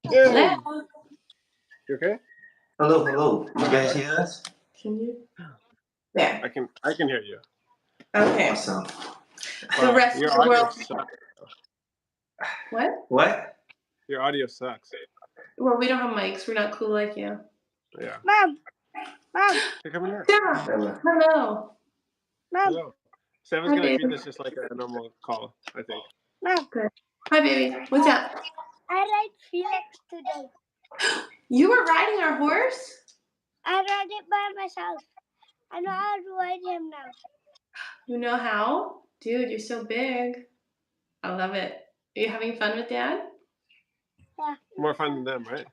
Hello. You okay? Hello. You guys hear us? Can you? There. I can hear you. Okay. Awesome. The rest your of the audio world. sucks. What? Your audio sucks. Well, we don't have mics. We're not cool like you. Yeah. Mom. Hey, come in here. Yeah. Hello. Hello. Seven's Hi, gonna baby. treat this just like a normal call, I think. Mom. Good. Hi, baby. What's up? I ride Felix today. You were riding our horse? I ride it by myself. I know how to ride him now. You know how? Dude, you're so big. I love it. Are you having fun with Dad? Yeah. More fun than them, right?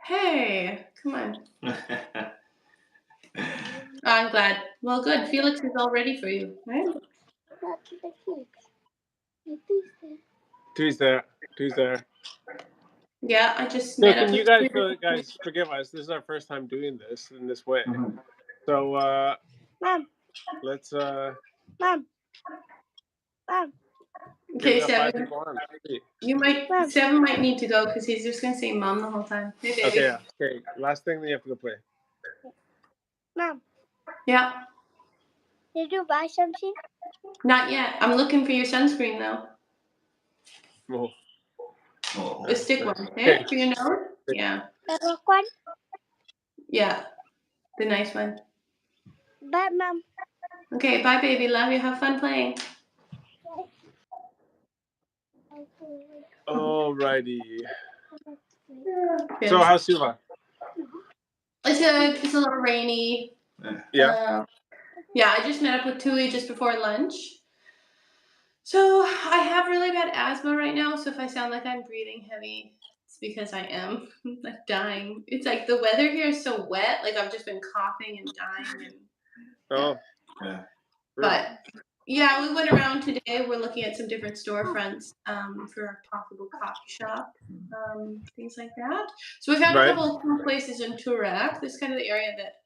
Hey, come on. I'm glad. Well, good. Felix is all ready for you, right? Not to the Felix. Two's there. Yeah, I just So met can up you with guys forgive us? This is our first time doing this in this way. Mhm. So Mom. let's Mom. Okay, we got 5 Seven. people on. Seven might need to go because he's just gonna say "Mom" the whole time. Hey, baby. Okay, yeah. Okay. Last thing, then you have to go play. Mom. Yeah. Did you buy something? Not yet. I'm looking for your sunscreen though. Oh. The stick one, Okay. okay? For your nose? Yeah. The rock one? Yeah. The nice one. Bye, Mom. Okay, bye, baby. Love you. Have fun playing. Alrighty. Good. So how's Suva? It's good. It's a little rainy. Yeah. Yeah, I just met up with Tui just before lunch. So I have really bad asthma right now, so if I sound like I'm breathing heavy, it's because I am. I'm like dying. It's like the weather here is so wet, like I've just been coughing and dying and Oh. Yeah. But yeah, we went around today. We're looking at some different storefronts for a possible coffee shop, things like that. So we found a couple of cool places in Turak. This is kind of the area that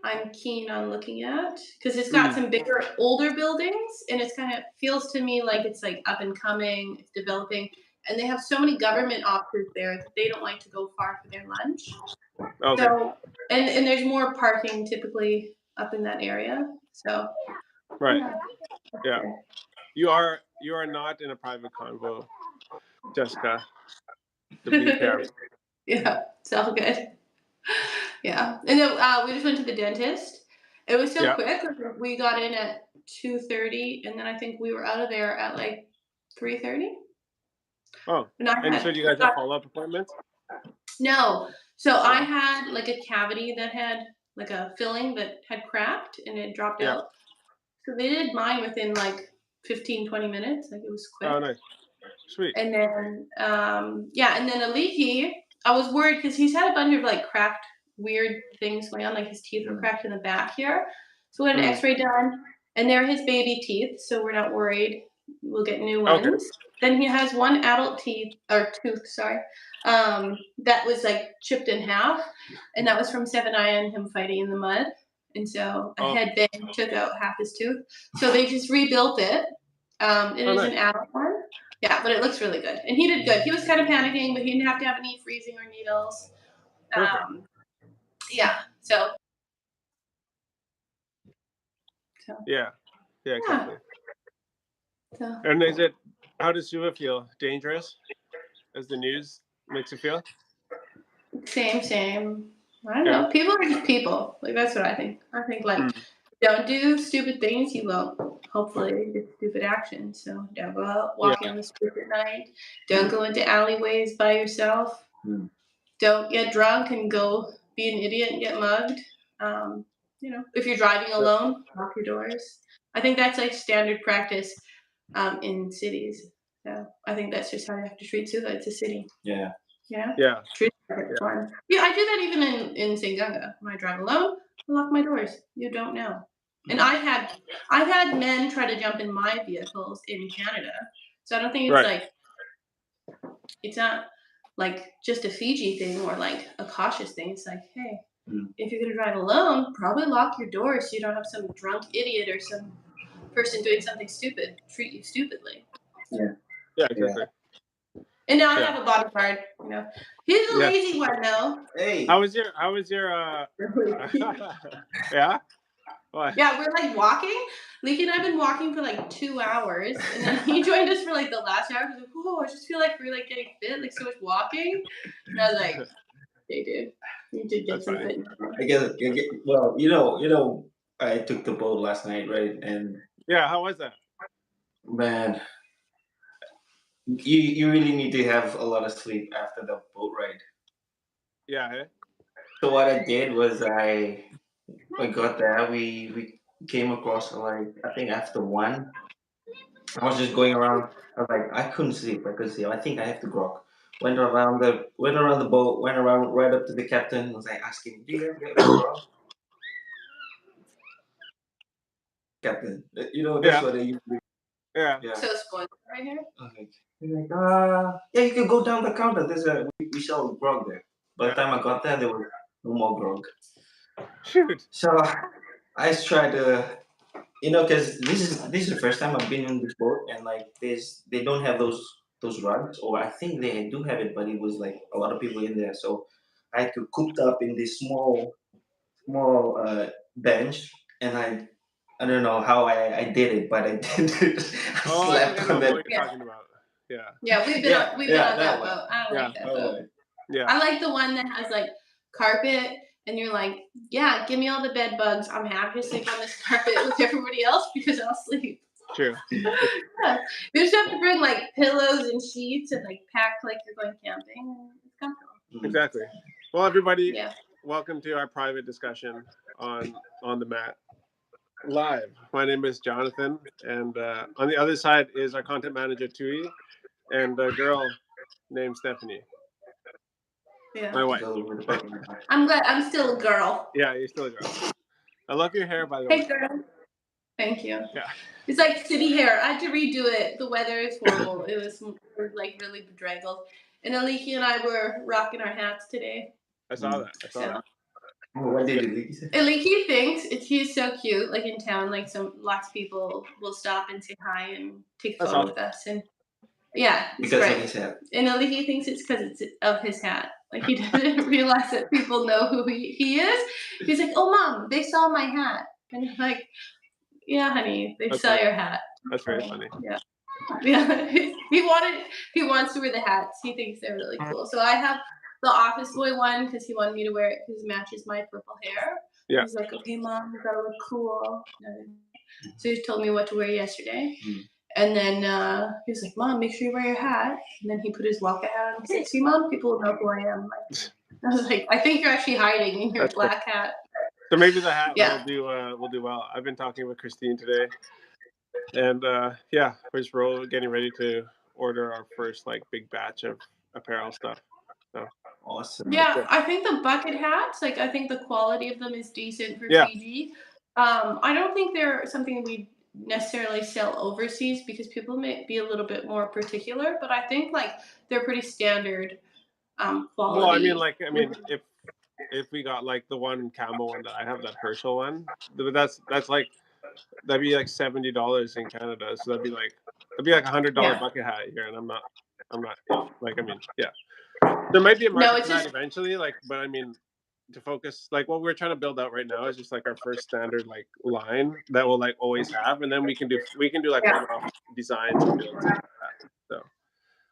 I'm keen on looking at because it's got some bigger, older buildings, and it's kind of feels to me like it's like up and coming, it's developing, and they have so many government offices there that they don't like to go far for their lunch. Okay. So and there's more parking typically up in that area. So right. Yeah. You are not in a private convo, Jessica. The be careful. Yeah, it's all good. Yeah, and then we just went to the dentist. It was so quick. We got in at 2:30, and then I think we were out of there at like 3:30. Oh, and so you guys have follow-up appointments? No, so I had like a cavity that had like a filling that had cracked and it dropped out. So they did mine within like 15, 20 minutes. Like it was quick. Oh, nice. Sweet. And then, and then Aliki, I was worried because he's had a bunch of like cracked, weird things going on. Like his teeth were cracked in the back here. So we had an x-ray done and they're his baby teeth. So we're not worried. We'll get new ones. Okay. Then he has one adult tooth, that was like chipped in half. And that was from 7-Eye and him fighting in the mud. And so a headbang took out half his tooth. So they just rebuilt it. It is an adult one. Yeah, but it looks really good. And he did good. He was kind of panicking, but he didn't have to have any freezing or needles. Yeah, so. Yeah, exactly. So. And how does Suva feel? Dangerous, as the news makes it feel? Same. I don't know. People are just people. Like, that's what I think. I think, like, don't do stupid things. You won't, hopefully, get stupid actions. So don't go out walking on the street at night. Don't go into alleyways by yourself. Don't get drunk and go be an idiot and get mugged. If you're driving alone, lock your doors. I think that's like standard practice in cities. So I think that's just how you have to treat Suva. It's a city. Yeah. Yeah. Treat it fun. Yeah, I do that even in St. Ganga. When I drive alone, I lock my doors. You don't know. And I've had men try to jump in my vehicles in Canada. So I don't think it's it's not like just a Fiji thing or like a cautious thing. It's like, hey, if you're gonna drive alone, probably lock your doors so you don't have some drunk idiot or some person doing something stupid treat you stupidly. Yeah, exactly. And now I have a bodyguard. You know, he's the lazy one though. Hey. How was your yeah? What? Yeah, we're like walking. Leaky and I've been walking for like 2 hours, and then he joined us for like the last hour. He's like, "Oh, I just feel like we're like getting fit, like so much walking." And I was like, "Hey, dude, you did get That's some funny. fit." I guess. Well, I took the boat last night, right? And Yeah, how was that? man, you really need to have a lot of sleep after the boat ride. Yeah, eh? So what I did was I got there. We came across like I think after one. I was just going around. I was like I couldn't sleep. I couldn't sleep. I think I have to grog. Went around the boat. Went around right up to the captain. Was like asking, "Do you have grog, captain?" That's Yeah. what they usually. Yeah. Yeah. So spoiled right here. Okay. He's like, yeah, you can go down the counter. We sell grog there. By the time I got there, there was no more grog. Shoot. So I tried to, because this is the first time I've been on this boat, and like they don't have those rugs, or I think they do have it, but it was like a lot of people in there, so I had to cooped up in this small bench, and I don't know how I did it, but I did it. I Oh, I think I slept know on what that. you're talking about. Yeah. Yeah, we've been Yeah, on that that one. boat. I don't like that Oh, boat. Yeah. I like the one that has like carpet, and you're like, yeah, give me all the bed bugs. I'm happy to sleep on this carpet with everybody else because I'll sleep. True. Yeah. You just have to bring like pillows and sheets and like pack like you're going camping. And it's comfortable. Exactly. Well, everybody, Yeah. welcome to our private discussion on the mat live. My name is Jonathan, and on the other side is our content manager Tui, and a girl named Stephanie. Yeah. My wife. I'm glad I'm still a girl. Yeah, you're still a girl. I love your hair, by the Hey, way. girl. Thank you. Yeah. It's like city hair. I had to redo it. The weather is horrible. It was like really bedraggled. And Aliki and I were rocking our hats today. I saw that. So. What did Aliki say? Aliki thinks he's so cute. Like in town, like lots of people will stop and say hi and take a photo with us. And yeah, it's Because great. of his hat. And Aliki thinks it's because it's of his hat. Like he doesn't realize that people know who he is. He's like, "Oh, mom, they saw my hat." And I'm like, "Yeah, honey, they saw your hat." That's very funny. Yeah. Yeah. He wants to wear the hats. He thinks they're really cool. So I have the office boy one because he wanted me to wear it because it matches my purple hair. Yeah. He's like, "Okay, mom, you gotta look cool." So he told me what to wear yesterday. And then he was like, "Mom, make sure you wear your hat." And then he put his Waka hat on. He's like, "See, mom, people will know who I am." I was like, "I think you're actually hiding in your black hat." So maybe the hat will do well. I've been talking with Christine today, and we're getting ready to order our first like big batch of apparel stuff. So awesome. Yeah, I think the bucket hats, like I think the quality of them is decent for Fiji. I don't think they're something we necessarily sell overseas because people may be a little bit more particular, but I think like they're pretty standard quality. Well, I mean, if we got like the one camo one that I have, that Herschel one, that'd be like $70 in Canada. So that'd be like $100 bucket hat here, and I'm not like, I mean, yeah, there might be a market for that eventually, like, but I mean, to focus, like what we're trying to build out right now is just like our first standard like line that we'll like always have, and then we can do like one-off designs and builds like that. So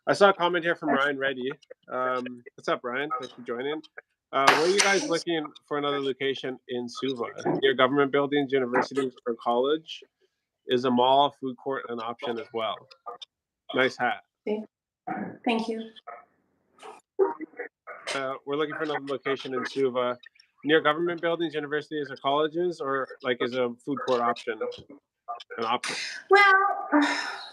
I saw a comment here from Ryan Reddy. What's up, Ryan? Thanks for joining. Where are you guys looking for another location in Suva? Near government buildings, universities, or college? Is a mall, food court an option as well? Nice hat. Thank you. We're looking for another location in Suva. Near government buildings, universities, or colleges, or like is a food court option an option? Well,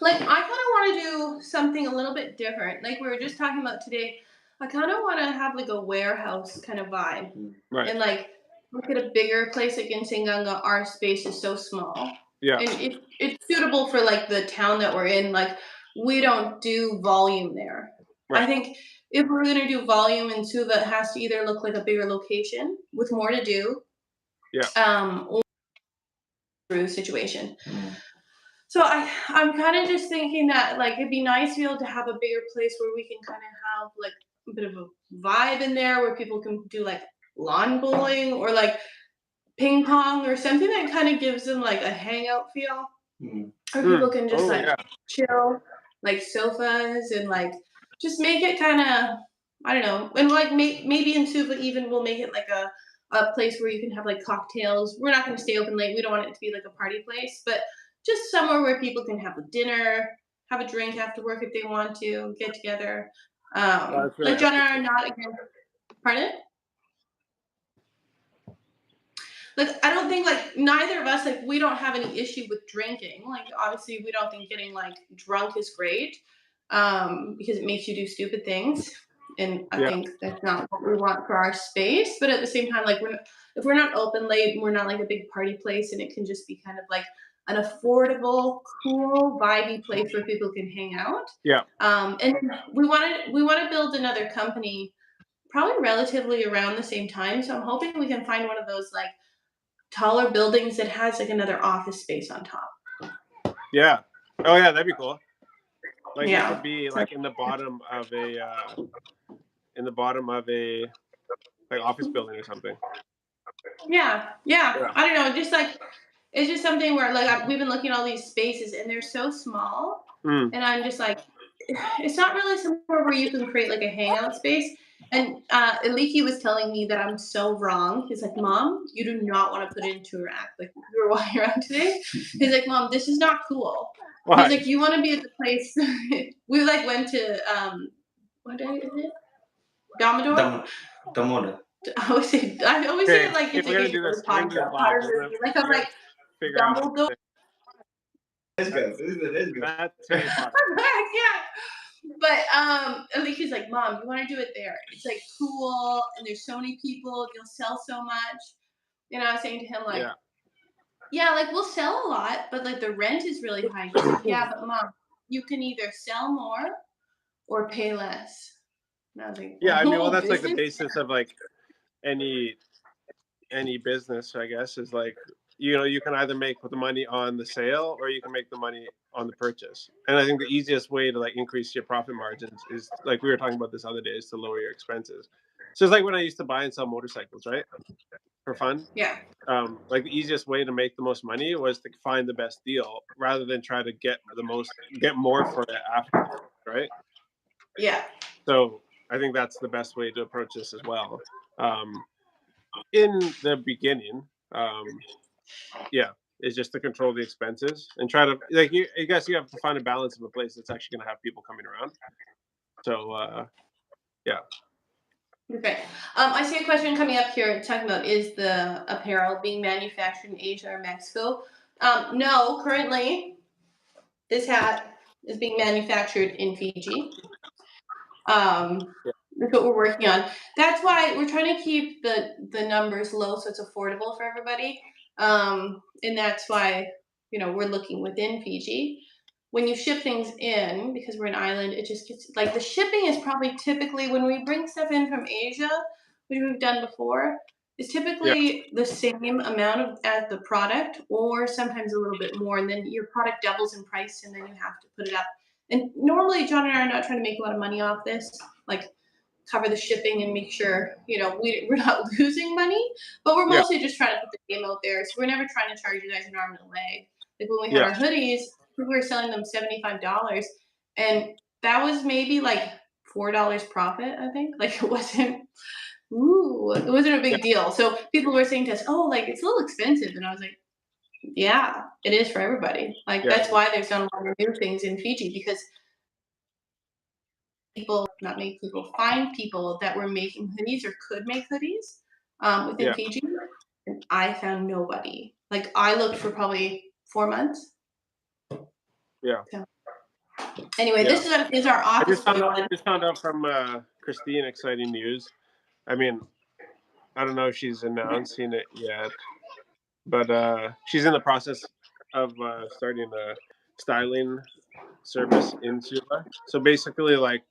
like I kind of want to do something a little bit different. Like we were just talking about today, I kind of want to have like a warehouse kind of vibe, right? And like look at a bigger place like in Singanga. Our space is so small, yeah, and it's suitable for like the town that we're in. Like we don't do volume there. Right. I think if we're gonna do volume in Suva, it has to either look like a bigger location with more to do, yeah, or situation. So I'm kind of just thinking that like it'd be nice to be able to have a bigger place where we can kind of have like a bit of a vibe in there where people can do like lawn bowling or like ping pong or something that kind of gives them like a hangout feel. Mm. Or people can just Oh like yeah. chill, like sofas and like just make it kind of I don't know, and like maybe in Suva even we'll make it like a place where you can have like cocktails. We're not going to stay open late. We don't want it to be like a party place, but just somewhere where people can have a dinner, have a drink after work if they want to, get together. That's really Like John and I ethical. are not against. Pardon? Like I don't think like neither of us like we don't have any issue with drinking. Like obviously we don't think getting like drunk is great because it makes you do stupid things, and I Yeah. think that's not what we want for our space. But at the same time, like if we're not open late and we're not like a big party place, and it can just be kind of like an affordable, cool, vibey place where people can hang out. Yeah. And we want to build another company probably relatively around the same time. So I'm hoping we can find one of those like taller buildings that has like another office space on top. Yeah. Oh yeah, that'd be cool. Like we Yeah. could be like in the bottom of a like office building or something. Yeah. Yeah. Yeah. I don't know. Just like it's just something where like we've been looking at all these spaces and they're so small, Mm. and I'm just like, it's not really somewhere where you can create like a hangout space. And Aliki was telling me that I'm so wrong. He's like, Mom, you do not want to put it into a rack. Like we were walking around today. He's like, Mom, this is not cool. He's Why? like, you want to be at the place. We like went to what day is it? Domador. Damoda. I always say Okay, it like hey, it's a we're gonna game do for this. the We're gonna do this podcast. live. We're gonna, Like I'm we're gonna like figure out how to Dumbledore. say Let's that. go. Let's go. That's Harry Potter. Yeah. But Alicia's like, Mom, you want to do it there? It's like cool, and there's so many people. You'll sell so much. And I was saying to him like, Yeah. yeah, like we'll sell a lot, but like the rent is really high. He's like, yeah, but Mom, you can either sell more or pay less. And I was like, Yeah, I mean, well, oh, that's like the business. basis of like any business, I guess, is like you can either make the money on the sale or you can make the money on the purchase. And I think the easiest way to like increase your profit margins is like we were talking about this other day, is to lower your expenses. So it's like when I used to buy and sell motorcycles, right, for fun. Yeah. Like the easiest way to make the most money was to find the best deal rather than try to get more for it after, right? Yeah. So I think that's the best way to approach this as well. In the beginning, yeah, is just to control the expenses and try to like I guess you have to find a balance of a place that's actually going to have people coming around. So yeah. Okay. I see a question coming up here talking about is the apparel being manufactured in Asia or Mexico? No, currently this hat is being manufactured in Fiji. Yeah. That's what we're working on. That's why we're trying to keep the numbers low so it's affordable for everybody. And that's why we're looking within Fiji. When you ship things in, because we're an island, it just gets like the shipping is probably typically when we bring stuff in from Asia, which we've done before, is Yeah. typically the same amount as the product, or sometimes a little bit more, and then your product doubles in price, and then you have to put it up. And normally, John and I are not trying to make a lot of money off this, like cover the shipping and make sure we're not losing money, but we're Yeah. mostly just trying to put the game out there. So we're never trying to charge you guys an arm and a leg. Like when we had Yeah. our hoodies, we were selling them $75, and that was maybe like $4 profit. I think like it wasn't a Yeah. big deal. So people were saying to us, "Oh, like it's a little expensive," and I was like, "Yeah, it is for everybody." Like Yeah. that's why there's done a lot of new things in Fiji because find people that were making hoodies or could make hoodies within Yeah. Fiji, and I found nobody. Like I looked for probably 4 months. Yeah. So, anyway, Yeah. this is our I office just found out from Christine exciting news. I mean, I don't know if she's announcing it yet, but she's in the process of starting a styling service in Suva. So basically, like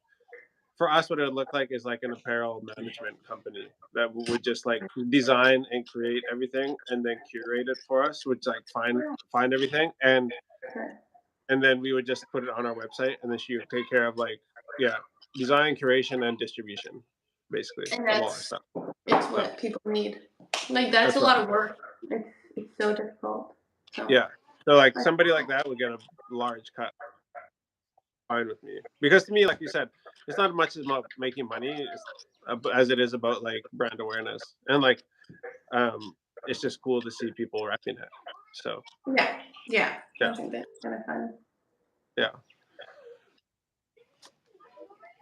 for us, what it would look like is like an apparel management company that would just like design and create everything and then curate it for us, which like find everything. And and then we would just put it on our website, and then she would take care of like design, curation, and distribution, basically, And of all our stuff. it's what people need. Like that's a lot of work. It's so difficult. So. Yeah. So like somebody like that would get a large cut. Fine with me, because to me, like you said, it's not much about making money as it is about like brand awareness, and like it's just cool to see people repping it. So yeah. I think that's kind of fun. Yeah.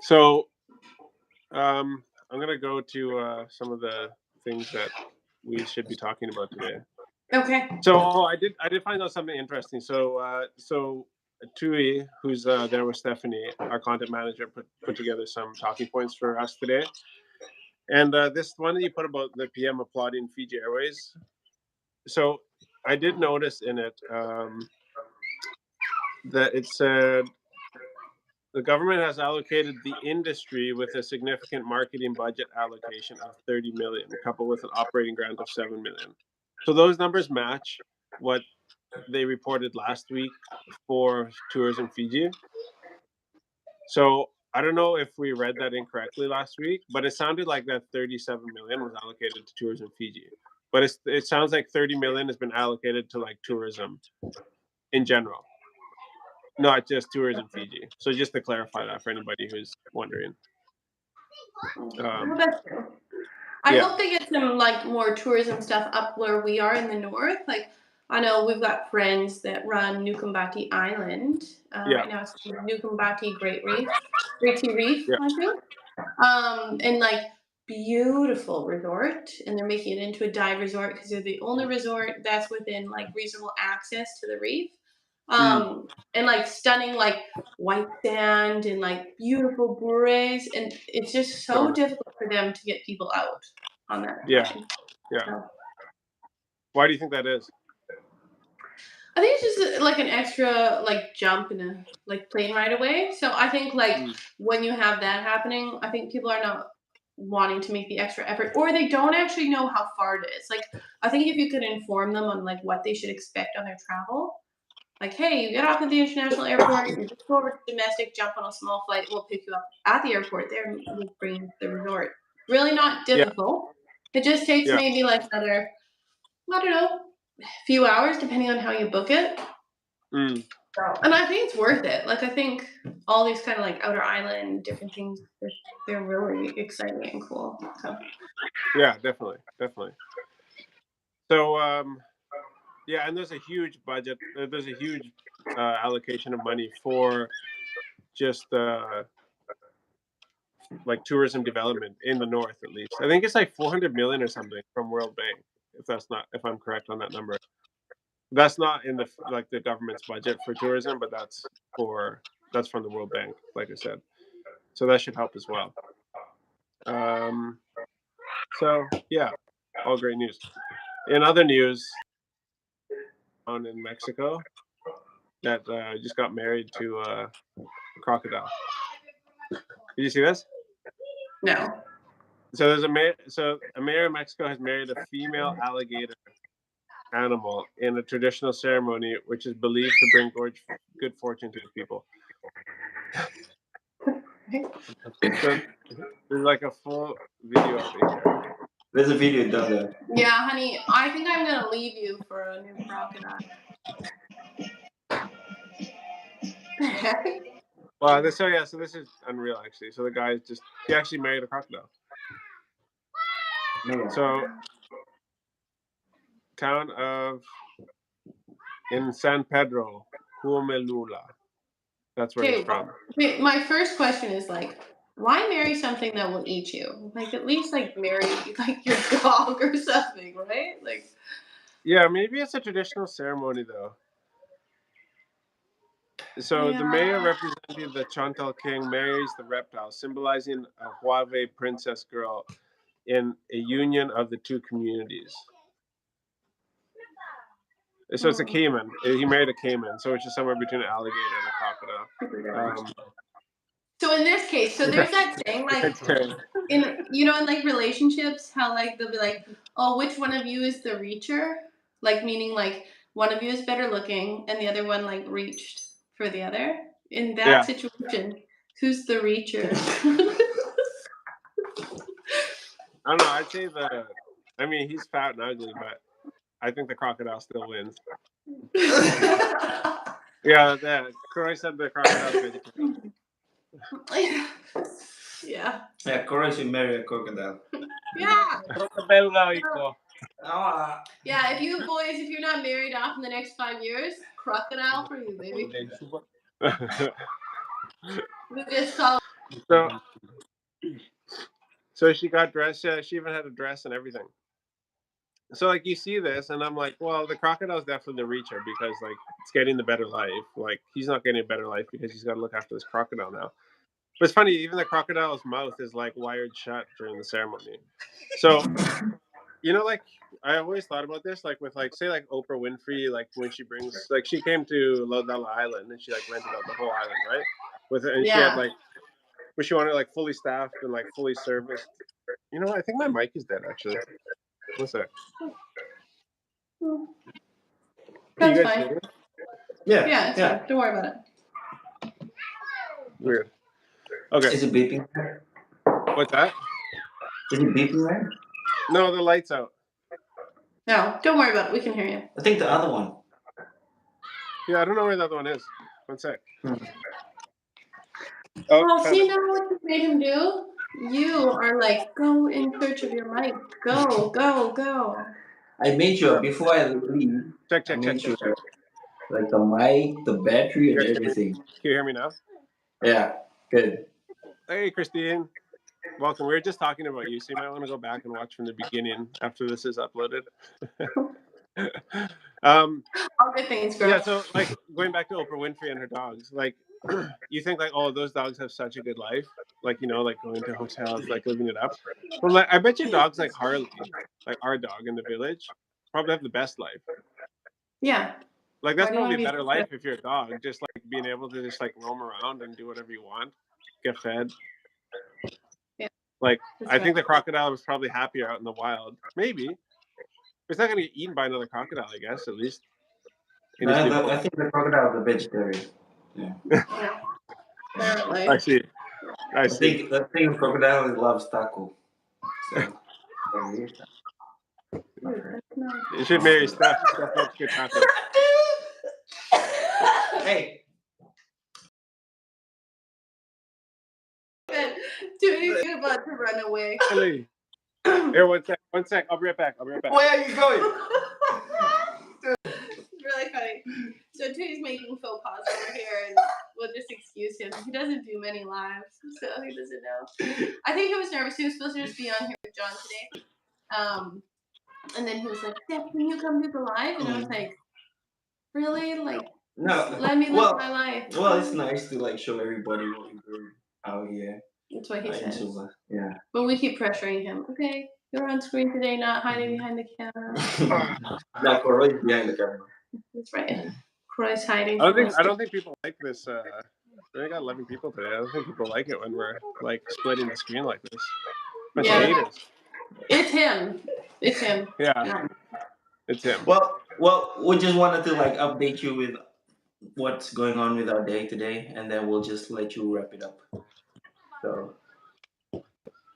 So I'm gonna go to some of the things that we should be talking about today. Okay. So I did find out something interesting. So Tui, who's there with Stephanie, our content manager, put together some talking points for us today. And this one that you put about the PM applauding Fiji Airways. So I did notice in it that it said the government has allocated the industry with a significant marketing budget allocation of 30 million, coupled with an operating grant of 7 million. So those numbers match what they reported last week for tourism Fiji. So I don't know if we read that incorrectly last week, but it sounded like that 37 million was allocated to tourism Fiji. But it sounds like 30 million has been allocated to like tourism in general, not just tourism Fiji. So just to clarify that for anybody who's wondering. That's true. I hope they get some like more tourism stuff up where we are in the north. Like I know we've got friends that run Bati Island. Right now it's Bati Great Sea Reef, I think. And like beautiful resort, and they're making it into a dive resort because they're the only resort that's within like reasonable access to the reef. And like stunning like white sand and like beautiful buoys, and it's just so difficult for them to get people out on that time. So. Why do you think that is? I think it's just like an extra like jump in a like plane right away. So I think like when you have that happening, I think people are not wanting to make the extra effort, or they don't actually know how far it is. Like I think if you could inform them on like what they should expect on their travel, like hey, you get off at the international airport, you just go over to domestic, jump on a small flight, we'll pick you up at the airport there, and we'll bring you to the resort. Really not difficult. It just takes maybe like another, I don't know, few hours depending on how you book it. And I think it's worth it. Like I think all these kind of like outer island different things, they're really exciting and cool. So. Yeah, definitely. So and there's a huge budget. There's a huge allocation of money for just like tourism development in the north, at least. I think it's like 400 million or something from World Bank. If I'm correct on that number. That's not in the government's budget for tourism, but that's from the World Bank, like I said. So that should help as well. So yeah, all great news. In other news, down in Mexico, that just got married to a crocodile. Did you see this? No. So there's a mayor of Mexico has married a female alligator animal in a traditional ceremony, which is believed to bring good fortune to the people. So there's like a full video of it here. There's a video done there. Yeah, honey, I think I'm gonna leave you for a new crocodile. Well, this is unreal actually. So the guy he actually married a crocodile. So town in San Pedro, Huamelula. That's where he's from. My first question is like, why marry something that will eat you? Like at least like marry like your dog or something, right? Like. Yeah, maybe it's a traditional ceremony though. So the mayor representing the Chantal King marries the reptile, symbolizing a Huave princess girl in a union of the two communities. So it's a caiman. He married a caiman, so it's just somewhere between an alligator and a crocodile. So in this case, so there's that thing like in like relationships, how like they'll be like, oh, which one of you is the reacher? Like meaning like one of you is better looking and the other one like reached for the other. In that Yeah. situation, who's the reacher? I don't know. I'd say I mean, he's fat and ugly, but I think the crocodile still wins. Yeah, Croy said the crocodile's vegetarian. Yeah. Yeah, Cora should marry a crocodile. Yeah. Crocodile daw iko. Ah, Yeah, if you boys, if you're not married off in the next 5 years, crocodile for you, baby. We just call so, so she got dressed. Yeah, she even had a dress and everything. So like you see this, and I'm like, well, the crocodile's definitely the reacher because like it's getting the better life. Like he's not getting a better life because he's got to look after this crocodile now. But it's funny, even the crocodile's mouth is like wired shut during the ceremony. So like I always thought about this, like with like say like Oprah Winfrey, like when she brings like she came to Lodala Island and she like rented out the whole island, right? And she had like but she wanted like fully staffed and like fully serviced. You know what? I think my mic is dead actually. What's that? Can you That's guys fine. hear me? Yeah, it's fine. Don't worry about it. Weird. Okay. is it beeping? What's that? Is it beeping there? No, the light's out. No, don't worry about it. We can hear you. I think the other one. Yeah, I don't know where the other one is. One sec. Oh, see now what you made him do? You are like, go in search of your life. Go, go, go. I made sure before I leave. Check. Like the mic, the battery, and You guys hear me? everything. Can you hear me now? Yeah, good. Hey, Christine. Welcome. We were just talking about you, so you might want to go back and watch from the beginning after this is uploaded. All good things, girl. Yeah, so like going back to Oprah Winfrey and her dogs, like you think like, oh, those dogs have such a good life, like like going to hotels, like living it up. Well, like I bet you dogs like Harley, like our dog in the village, probably have the best life. Yeah. Like that's probably a better life if you're a dog, just like being able to just like roam around and do whatever you want, get fed. Yeah. Like I think the crocodile was probably happier out in the wild. Maybe. It's not gonna get eaten by another crocodile, I guess, at least. No, I think the crocodile is a vegetarian. Yeah. Apparently. I see. I think crocodile loves taco. So. You should marry Steph. Steph loves good taco. Hey. Dude, you're about to run away. Really? Here, one sec. I'll be right back. Where are you going? Really funny. So Tooty's making faux pas over here, and we'll just excuse him. He doesn't do many lives, so he doesn't know. I think he was nervous. He was supposed to just be on here with John today. And then he was like, "Steph, can you come do the live?" And I was like, "Really? Like, no. Let me live my life." Well, it's nice to like show everybody what we do out here. That's what he says. Yeah. But we keep pressuring him. Okay, you're on screen today, not hiding behind the camera. Not right behind the camera. That's right. Croy's hiding. I don't think people like this. We only got 11 people today. I don't think people like it when we're like splitting the screen like this. Bunch of haters. It's him. It's him. Yeah. It's him. Well, we just wanted to like update you with what's going on with our day today, and then we'll just let you wrap it up.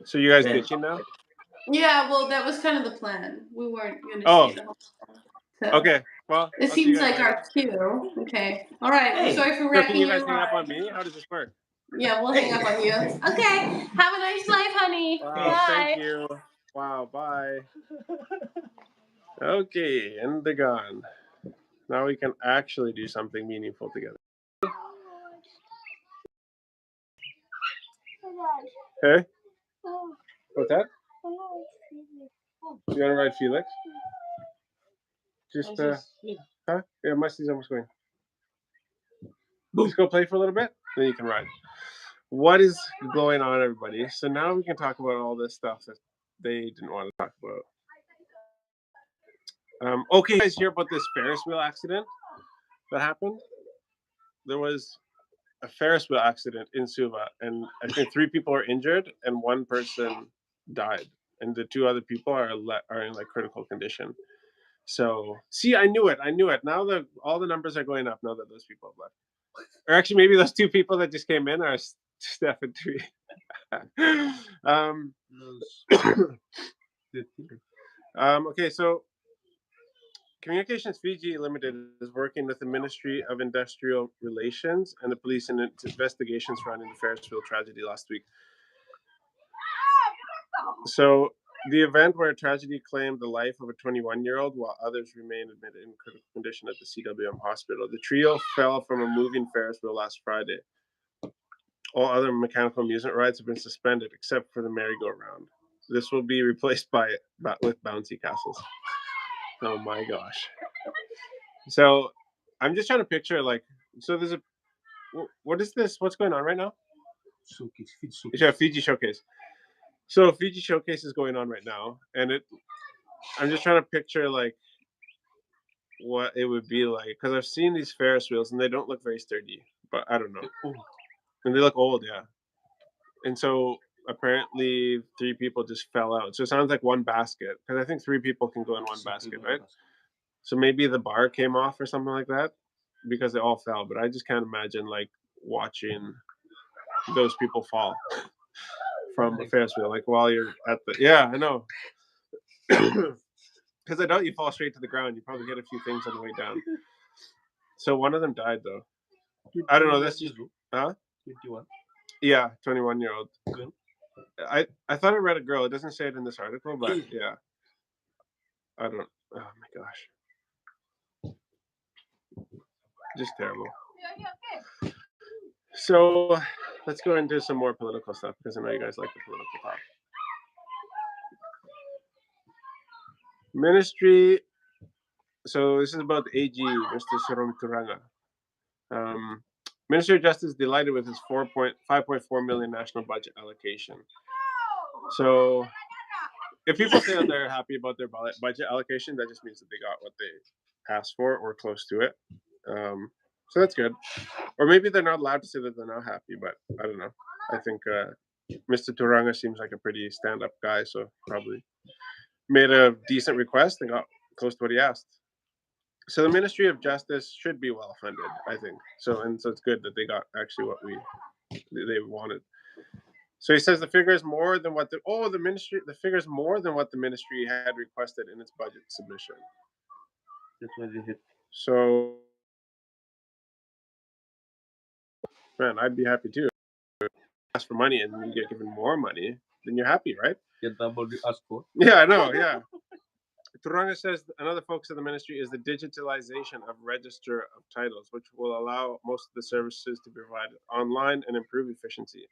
So you guys bitching now? Yeah, well, that was kind of the plan. We weren't going to see the whole time. So. Okay. Well, it seems like our cue. Okay. All right. Hey, sorry for so wrecking you guys your hang up life. on me? How does this work? Yeah, we'll hang up on you. Okay. Have a nice life, honey. Wow, bye. Thank you. Wow. Bye. Okay, and they're gone. Now we can actually do something meaningful together. Hey? What's that? You want to ride Felix? Just, huh? Yeah, Musty's almost going. Just go play for a little bit, then you can ride. What is going on, everybody? So now we can talk about all this stuff that they didn't want to talk about. Okay, you guys hear about this Ferris wheel accident that happened? There was a Ferris wheel accident in Suva, and I think 3 people are injured and 1 person died, and the 2 other people are in like critical condition. So, see, I knew it. Now that all the numbers are going up now that those people have left. Or actually, maybe those two people that just came in are Steph and Tree. Okay, so Communications Fiji Limited is working with the Ministry of Industrial Relations and the police in its investigations surrounding the Ferris wheel tragedy last week. So, the event where a tragedy claimed the life of a 21-year-old while others remain admitted in critical condition at the CWM hospital. The trio fell from a moving Ferris wheel last Friday. All other mechanical amusement rides have been suspended except for the merry-go-round. This will be replaced with bouncy castles. Oh my gosh. So I'm just trying to picture so there's a what is this? What's going on right now? Showcase. Yeah, Fiji Showcase. So Fiji Showcase is going on right now, and I'm just trying to picture what it would be like because I've seen these Ferris wheels and they don't look very sturdy, but I don't know. And they look old, yeah. And so apparently 3 people just fell out. So it sounds like one basket because I think 3 people can go in one basket, right? So maybe the bar came off or something like that because they all fell. But I just can't imagine watching those people fall from a Ferris wheel while you're at the. Yeah, I know. Because I doubt you fall straight to the ground. You probably hit a few things on the way down. So one of them died though. I don't know. That's just 21. Yeah, 21-year-old. Girl. I thought I read a girl. It doesn't say it in this article, but yeah. I don't. Oh my gosh. Just terrible. So let's go into some more political stuff because I know you guys like the political talk. Ministry. So this is about the AG, Mr. Sirom Turanga. Ministry of Justice delighted with his 5.4 million national budget allocation. So if people say that they're happy about their budget allocation, that just means that they got what they asked for or close to it. So that's good. Or maybe they're not allowed to say that they're not happy, but I don't know. I think Mr. Turanga seems like a pretty stand-up guy, so probably made a decent request and got close to what he asked. So the Ministry of Justice should be well funded, I think. So it's good that they got actually what they wanted. So he says the figure is more than what the figure is more than what the ministry had requested in its budget submission. That's why they hit. So, man, I'd be happy too. Ask for money and you get given more money, then you're happy, right? Get double the ask for. Yeah, I know. Yeah. Turanga says another focus of the ministry is the digitalization of register of titles, which will allow most of the services to be provided online and improve efficiency.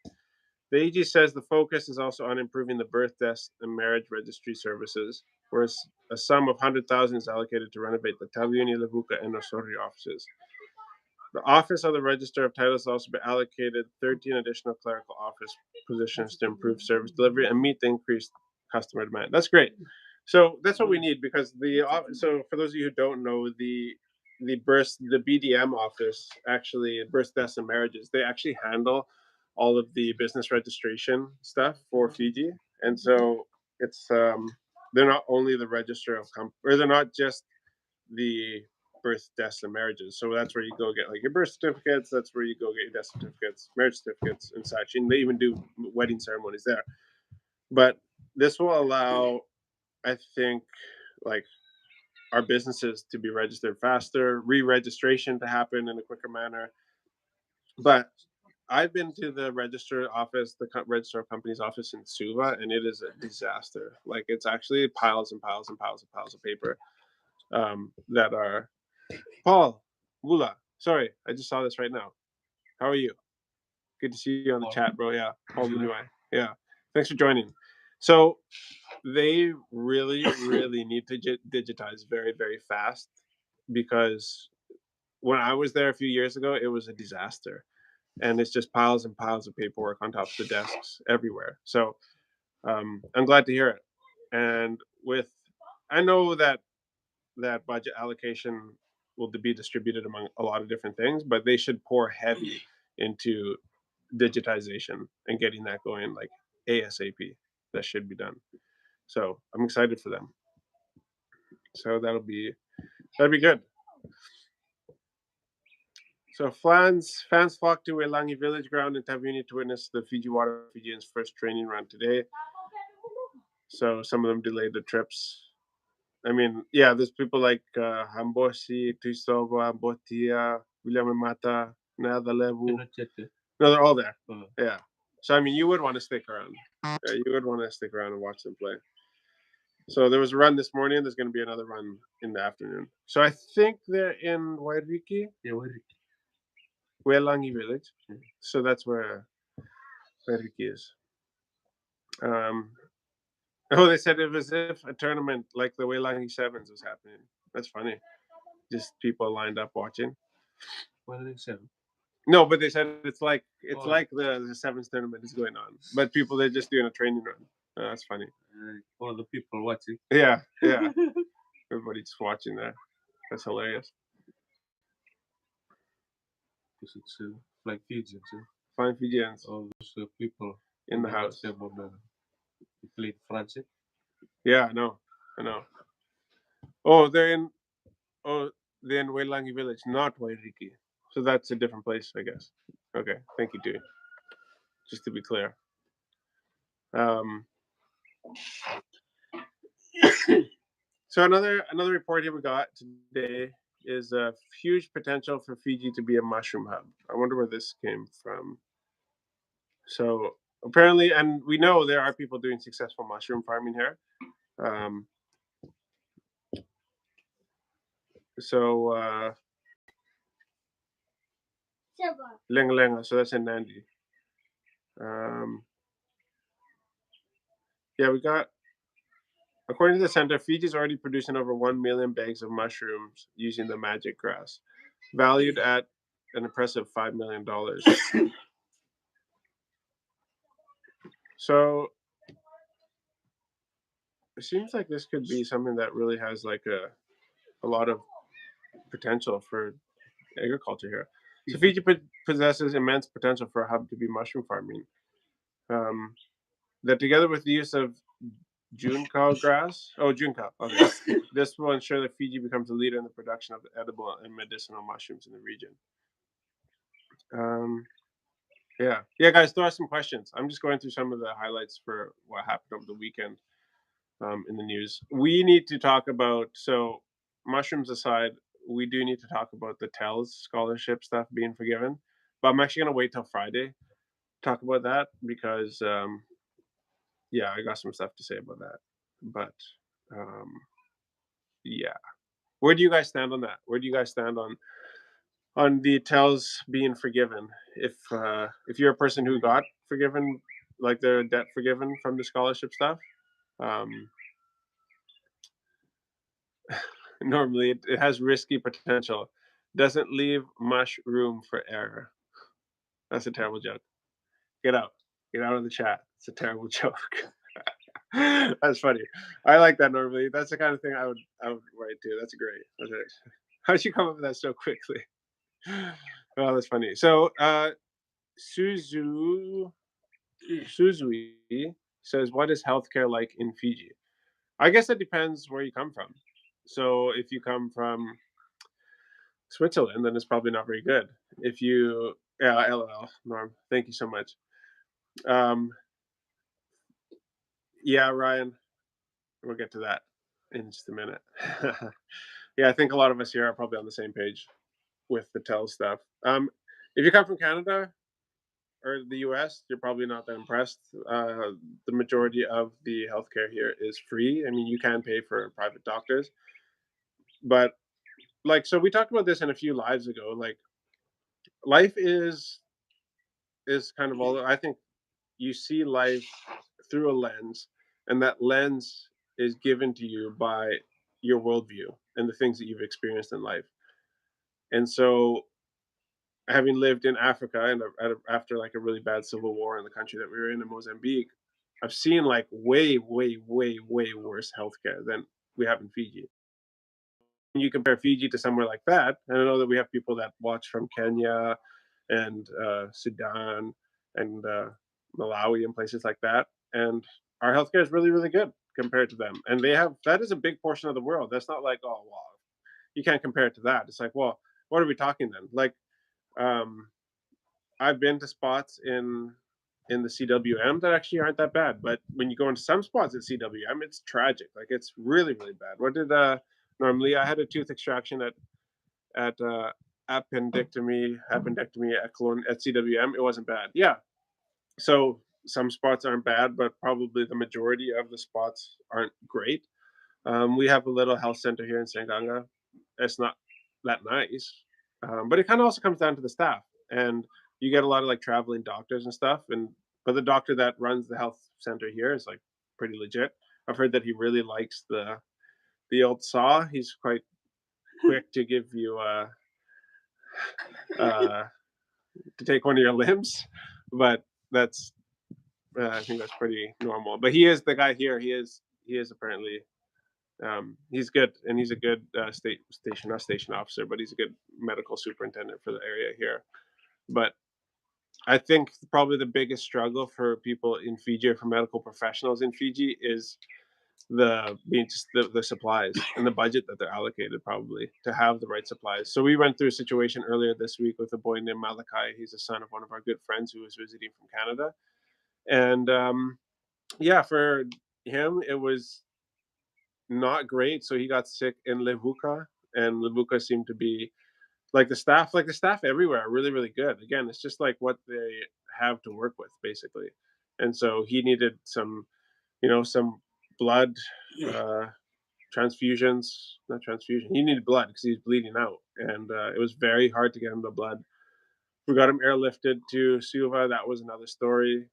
The AG says the focus is also on improving the birth, death, and marriage registry services, whereas a sum of 100,000 is allocated to renovate the Taviuni, Levuka, and Osorio offices. The Office of the Register of Titles has also been allocated 13 additional clerical office positions to improve service delivery and meet the increased customer demand. That's great. So that's what we need because so for those of you who don't know, the BDM office, actually birth, deaths, and marriages, they actually handle all of the business registration stuff for Fiji, and so it's they're not only the register of or they're not just the birth, deaths, and marriages. So that's where you go get your birth certificates. That's where you go get your death certificates, marriage certificates, and such. And they even do wedding ceremonies there. But this will allow, I think, our businesses to be registered faster, re-registration to happen in a quicker manner. But I've been to the register office, the register of companies office in Suva, and it is a disaster. It's actually piles and piles and piles and piles of paper that are. Paul Wula, sorry, I just saw this right now. How are you? Good to see you on the chat, bro. Yeah, Paul Wula. Yeah, thanks for joining. So they really, really need to digitize very, very fast because when I was there a few years ago, it was a disaster. And it's just piles and piles of paperwork on top of the desks everywhere. So I'm glad to hear it. And I know that budget allocation will be distributed among a lot of different things, but they should pour heavy into digitization and getting that going ASAP. That should be done. So I'm excited for them. So that'll be good. So fans flocked to Elangi Village Ground in Taveuni to witness the Fiji Water Fijians' first training run today. So some of them delayed the trips. I mean, yeah, there's people like Hambosi, Tuisova, Botia, William Mata, Nadalevu. No, they're all there. Yeah. So I mean, you would want to stick around. Yeah, you would want to stick around and watch them play. So there was a run this morning. There's going to be another run in the afternoon. So I think they're in Wairiki. Yeah, Wairiki. Welangi Village. So that's where Wairiki is. They said it was as if a tournament like the Welangi Sevens was happening. That's funny. Just people lined up watching. Wairiki 7. No, but they said it's like the Sevens tournament is going on, but people they're just doing a training run. That's funny. All the people watching. Yeah. Everybody just watching there. That's hilarious. Because it's like Fijians. Fine Fijians. All those people in the house. They played France. Yeah, I know. Oh, they're in Wailangi Village, not Wairiki. So that's a different place, I guess. Okay, thank you, Dewey. Just to be clear. So another report here we got today is a huge potential for Fiji to be a mushroom hub. I wonder where this came from. So apparently, and we know there are people doing successful mushroom farming here. Lenga Lenga, so that's in Nandi. We got, according to the center, Fiji's already producing over 1 million bags of mushrooms using the magic grass, valued at an impressive $5 million. So it seems like this could be something that really has like a lot of potential for agriculture here. So Fiji possesses immense potential for a hub to be mushroom farming. That together with the use of Junco grass, Junco, okay. This will ensure that Fiji becomes a leader in the production of edible and medicinal mushrooms in the region. Yeah, guys, throw us some questions. I'm just going through some of the highlights for what happened over the weekend in the news. We need to talk about, so mushrooms aside, we do need to talk about the TELS scholarship stuff being forgiven. But I'm actually going to wait till Friday to talk about that because, I got some stuff to say about that. But, yeah. Where do you guys stand on that? Where do you guys stand on the TELS being forgiven? If you're a person who got forgiven, like their debt forgiven from the scholarship stuff, normally it has risky potential. Doesn't leave much room for error. That's a terrible joke. Get out of the chat. It's a terrible joke. That's funny. I like that normally. That's the kind of thing I would write too. That's great. How did you come up with that so quickly? Oh, that's funny. So Suzui says, what is healthcare like in Fiji? I guess it depends where you come from. So if you come from Switzerland, then it's probably not very good. If you, LOL, Norm, thank you so much. Ryan, we'll get to that in just a minute. I think a lot of us here are probably on the same page with the TELS stuff. If you come from Canada or the US, you're probably not that impressed. The majority of the healthcare here is free. I mean, you can pay for private doctors, but so we talked about this in a few lives ago. Like, life is kind of all. I think you see life through a lens, and that lens is given to you by your worldview and the things that you've experienced in life. And so, having lived in Africa and after like a really bad civil war in the country that we were in Mozambique, I've seen like way, way, way, way worse healthcare than we have in Fiji. When you compare Fiji to somewhere like that, and I know that we have people that watch from Kenya and Sudan and Malawi and places like that, and our healthcare is really, really good compared to them. And that is a big portion of the world. That's not like, oh, well, you can't compare it to that. It's like, well, what are we talking then? Like, Um, I've been to spots in the CWM that actually aren't that bad, but when you go into some spots at CWM, it's tragic. Like it's really really bad. What did normally I had a tooth extraction at appendectomy at Cologne at CWM. It wasn't bad. Yeah. So some spots aren't bad, but probably the majority of the spots aren't great. We have a little health center here in Sanganga. It's not that nice, but it kind of also comes down to the staff, and you get a lot of like traveling doctors and stuff. And but the doctor that runs the health center here is like pretty legit. I've heard that he really likes the old saw. He's quite quick to give you uh, to take one of your limbs, but that's I think that's pretty normal. But he is the guy here. He is apparently he's good, and he's a good not station officer, but he's a good medical superintendent for the area here. But I think probably the biggest struggle for people in Fiji or for medical professionals in Fiji is the supplies and the budget that they're allocated probably to have the right supplies. So we went through a situation earlier this week with a boy named Malachi. He's a son of one of our good friends who was visiting from Canada, and yeah, for him it was not great. So he got sick in Levuka, and Levuka seemed to be like the staff everywhere are really, really good. Again, it's just like what they have to work with, basically. And so he needed some blood transfusions, not transfusion. He needed blood because he's bleeding out, and it was very hard to get him the blood. We got him airlifted to Suva. That was another story.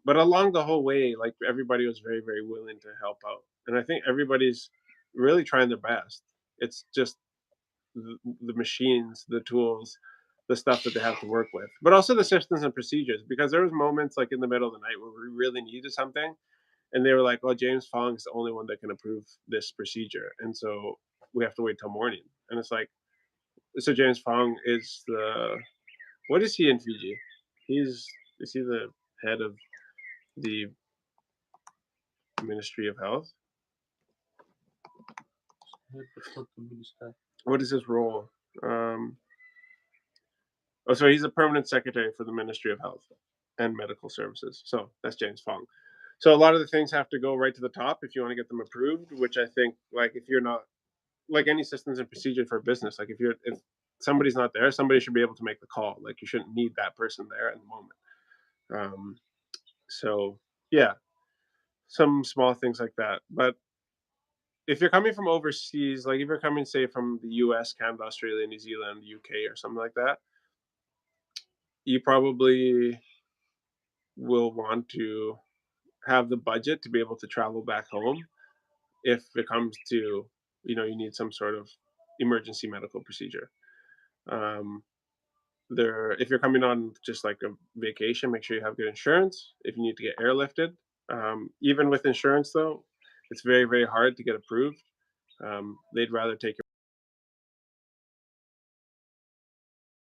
But along the whole way, like everybody was very, very willing to help out, and I think everybody's really trying their best. It's just the machines, the tools, the stuff that they have to work with, but also the systems and procedures. Because there was moments like in the middle of the night where we really needed something, and they were like, "Well, James Fong is the only one that can approve this procedure, and so we have to wait till morning." And it's like, so James Fong is the what is he in Fiji? He's is he the head of the Ministry of Health? What is his role? So he's a permanent secretary for the Ministry of Health and Medical Services. So that's James Fong. So a lot of the things have to go right to the top if you want to get them approved, which I think, like, if you're not like any systems and procedure for a business, like if somebody's not there, somebody should be able to make the call. Like you shouldn't need that person there at the moment. So yeah, some small things like that. But if you're coming from overseas, like if you're coming, say, from the US, Canada, Australia, New Zealand, UK, or something like that, you probably will want to have the budget to be able to travel back home if it comes to, you need some sort of emergency medical procedure. Um, if you're coming on just like a vacation, make sure you have good insurance. If you need to get airlifted, even with insurance though, it's very, very hard to get approved. They'd rather take your.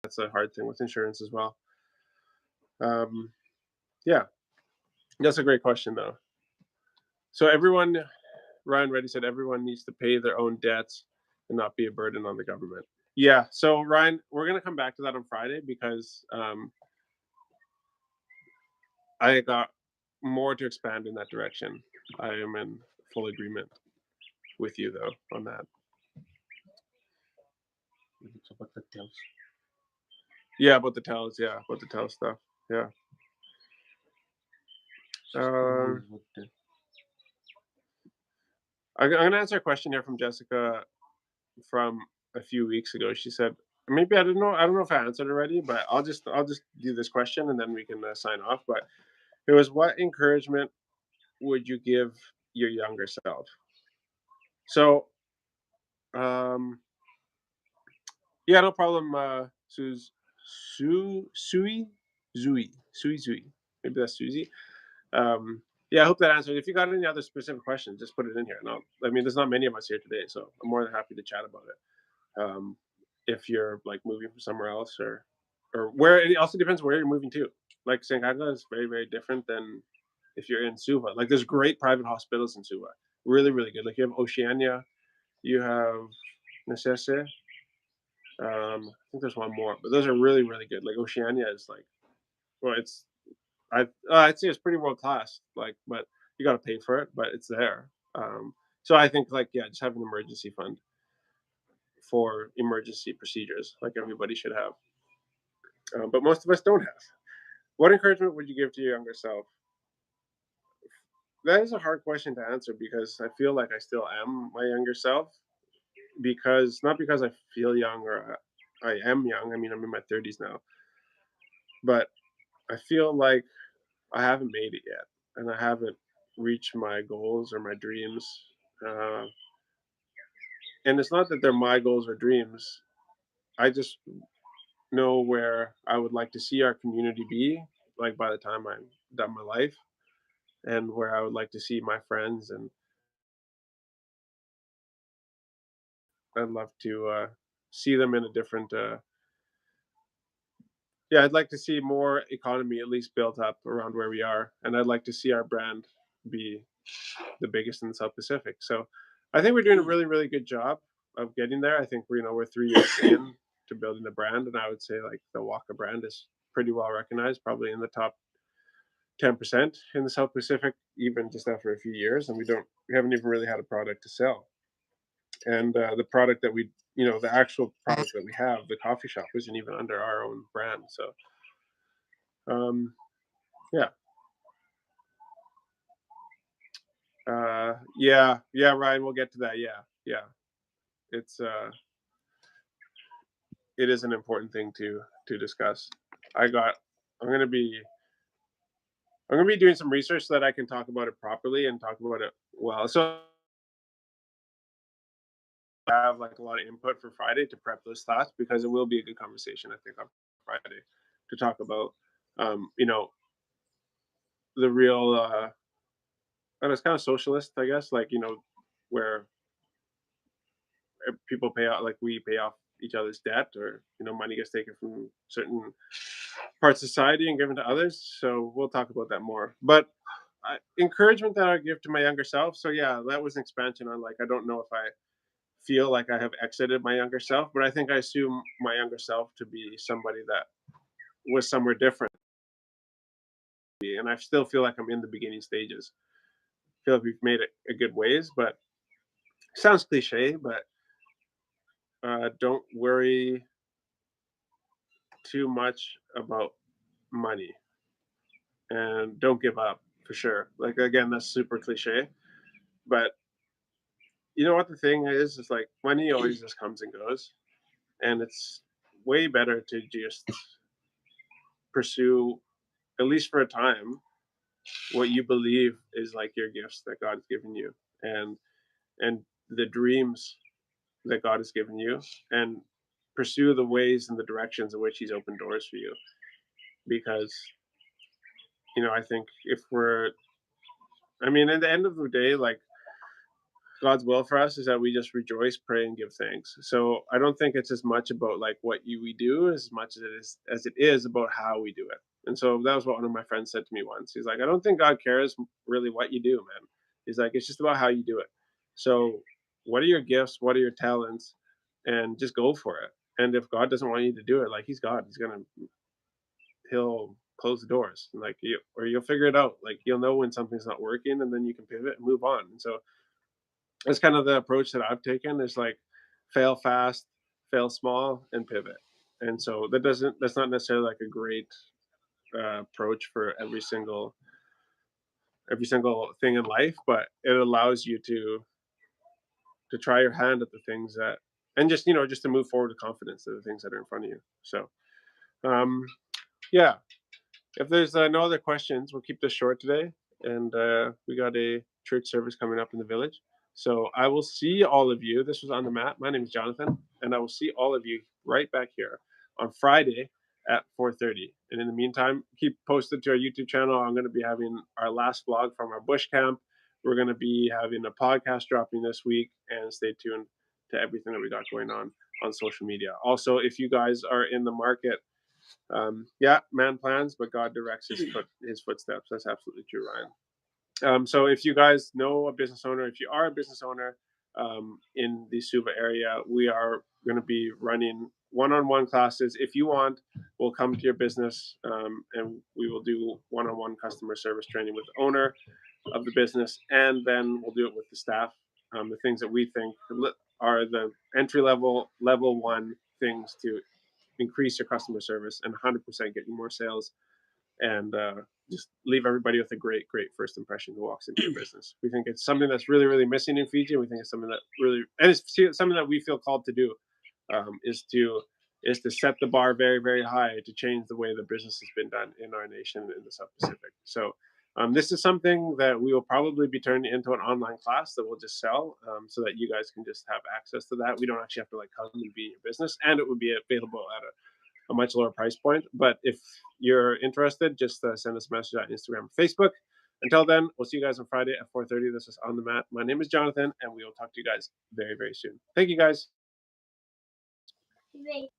That's a hard thing with insurance as well. Yeah, that's a great question though. So Ryan Reddy said everyone needs to pay their own debts and not be a burden on the government. Yeah. So Ryan, we're gonna come back to that on Friday because I got more to expand in that direction. I am in full agreement with you though on that. It's about the tells. Yeah, about the tells. Yeah, about the tell stuff. Yeah. I'm gonna answer a question here from Jessica from a few weeks ago. She said, maybe I don't know. I don't know if I answered already, but I'll just do this question and then we can sign off. But it was, what encouragement would you give your younger self? So, yeah, no problem. Sui. Maybe that's Susie. Yeah, I hope that answered. If you got any other specific questions, just put it in here. And there's not many of us here today, so I'm more than happy to chat about it. If you're like moving from somewhere else or where, it also depends where you're moving to. Like Sanghaga is very, very different than if you're in Suva. Like there's great private hospitals in Suva, really, really good. Like you have Oceania, you have Necesse, I think there's one more, but those are really really good. Like Oceania is like, well, I'd say it's pretty world class. Like, but you got to pay for it, but it's there. So I think like yeah, just have an emergency fund for emergency procedures, like everybody should have. But most of us don't have. What encouragement would you give to your younger self? That is a hard question to answer because I feel like I still am my younger self. Because not because I feel young or I am young. I mean, I'm in my 30s now, but I feel like I haven't made it yet, and I haven't reached my goals or my dreams. Uh, and it's not that they're my goals or dreams. I just know where I would like to see our community be, like by the time I'm done my life, and where I would like to see my friends, and I'd love to see them in a different. Yeah, I'd like to see more economy at least built up around where we are, and I'd like to see our brand be the biggest in the South Pacific. So, I think we're doing a really, really good job of getting there. I think we're 3 years in to building the brand, and I would say like the Waka brand is pretty well recognized, probably in the top 10% in the South Pacific, even just after a few years, and we haven't even really had a product to sell. And the product that the actual product that we have, the coffee shop, isn't even under our own brand. So, um, yeah. Yeah, Ryan, we'll get to that. Yeah, yeah. It's it is an important thing to discuss. I got. I'm gonna be. I'm gonna be doing some research so that I can talk about it properly and talk about it well. So I have like a lot of input for Friday to prep those thoughts because it will be a good conversation. I think on Friday to talk about, you know, the real. And it's kind of socialist, I guess. Like where people pay out, like we pay off each other's debt, or money gets taken from certain parts of society and given to others. So we'll talk about that more. But encouragement that I give to my younger self. So yeah, that was an expansion on like I don't know if I feel like I have exited my younger self, but I think I assume my younger self to be somebody that was somewhere different, and I still feel like I'm in the beginning stages. I feel like we've made it a good ways, but sounds cliche, but don't worry too much about money and don't give up for sure. Like again, that's super cliche, but you know what the thing is like money always just comes and goes, and it's way better to just pursue, at least for a time, what you believe is like your gifts that God has given you, and and the dreams that God has given you, and pursue the ways and the directions in which He's opened doors for you. Because I think if we're, I mean, at the end of the day, like God's will for us is that we just rejoice, pray, and give thanks. So I don't think it's as much about like what we do as much as it is about how we do it. And so that was what one of my friends said to me once. He's like, I don't think God cares really what you do, man. He's like, it's just about how you do it. So what are your gifts? What are your talents? And just go for it. And if God doesn't want you to do it, like He's God, He'll close the doors. Like or you'll figure it out. Like you'll know when something's not working, and then you can pivot and move on. And so that's kind of the approach that I've taken is like fail fast, fail small, and pivot. And so that's not necessarily like a great approach for every single thing in life, but it allows you to try your hand at the things that, and just to move forward with confidence to the things that are in front of you. So um, yeah, if there's no other questions, we'll keep this short today. And we got a church service coming up in the village. So I will see all of you. This was On the Mat. My name is Jonathan, and I will see all of you right back here on Friday at 4:30. And in the meantime, keep posted to our YouTube channel. I'm going to be having our last vlog from our bush camp. We're going to be having a podcast dropping this week, and stay tuned to everything that we got going on social media. Also, if you guys are in the market, yeah, man plans, but God directs his footsteps. That's absolutely true, Ryan. So if you guys know a business owner, if you are a business owner in the Suva area, we are going to be running one-on-one classes. If you want, we'll come to your business, and we will do one-on-one customer service training with the owner of the business, and then we'll do it with the staff. The things that we think are the entry level one things to increase your customer service and 100% get you more sales, and just leave everybody with a great first impression who walks into your business. We think it's something that's really missing in Fiji. We think it's something that really, and it's something that we feel called to do, is to set the bar very high to change the way the business has been done in our nation in the South Pacific. So this is something that we will probably be turning into an online class that we'll just sell, so that you guys can just have access to that. We don't actually have to like come and be in your business, and it would be available at a much lower price point. But if you're interested, just send us a message on Instagram or Facebook. Until then, we'll see you guys on Friday at 4:30. This is On the Mat. My name is Jonathan, and we will talk to you guys very soon. Thank you, guys. Wait.